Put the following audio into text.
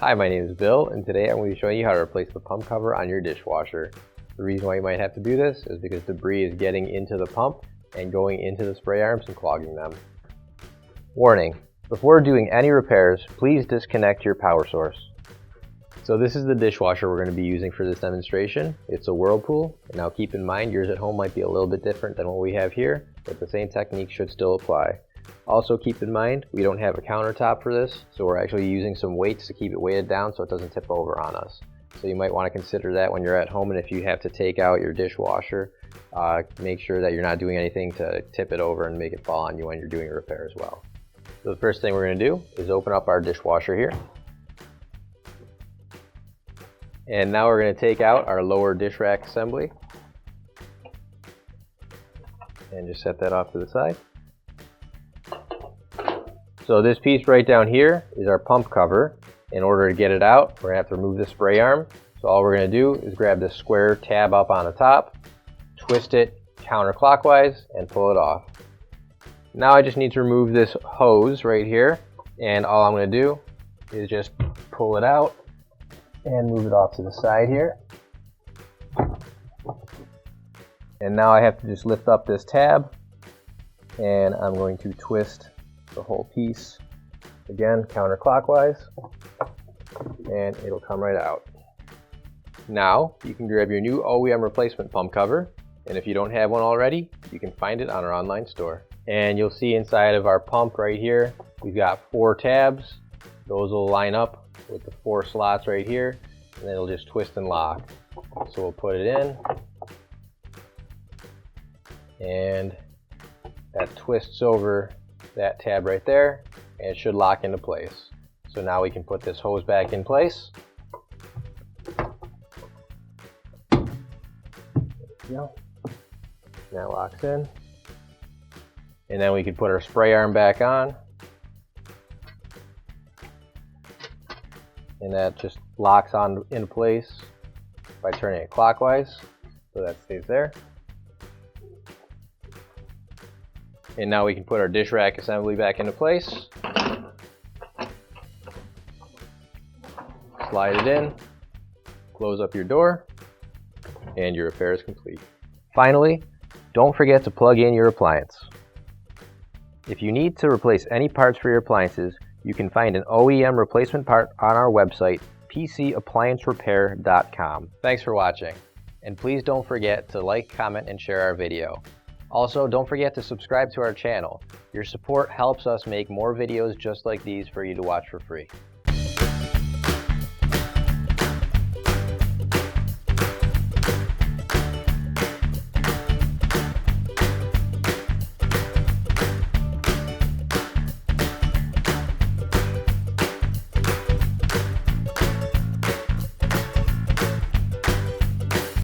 Hi, my name is Bill, and today I'm going to be showing you how to replace the pump cover on your dishwasher. The reason why you might have to do this is because debris is getting into the pump and going into the spray arms and clogging them. Warning: before doing any repairs, please disconnect your power source. So this is the dishwasher we're going to be using for this demonstration. It's a Whirlpool. Now keep in mind yours at home might be a little bit different than what we have here, but the same technique should still apply. Also keep in mind we don't have a countertop for this, so we're actually using some weights to keep it weighted down so it doesn't tip over on us. So you might want to consider that when you're at home, and if you have to take out your dishwasher, make sure that you're not doing anything to tip it over and make it fall on you when you're doing a repair as well. So the first thing we're going to do is open up our dishwasher here. And now we're going to take out our lower dish rack assembly and just set that off to the side. So this piece right down here is our pump cover. In order to get it out, we're going to have to remove the spray arm. So all we're going to do is grab this square tab up on the top, twist it counterclockwise, and pull it off. Now I just need to remove this hose right here, and all I'm going to do is just pull it out and move it off to the side here. And now I have to just lift up this tab, and I'm going to twist the whole piece again counterclockwise, and it'll come right out. Now you can grab your new OEM replacement pump cover, and if you don't have one already, you can find it on our online store. And you'll see inside of our pump right here, we've got 4 tabs. Those will line up with the 4 slots right here, and then it'll just twist and lock. So we'll put it in, and that twists over that tab right there, and it should lock into place. So now we can put this hose back in place. There we go. That locks in. And then we can put our spray arm back on. And that just locks on into place by turning it clockwise, so that stays there. And now we can put our dish rack assembly back into place. Slide it in, close up your door, and your repair is complete. Finally, don't forget to plug in your appliance. If you need to replace any parts for your appliances, you can find an OEM replacement part on our website, PCApplianceRepair.com. Thanks for watching, and please don't forget to like, comment, and share our video. Also, don't forget to subscribe to our channel. Your support helps us make more videos just like these for you to watch for free.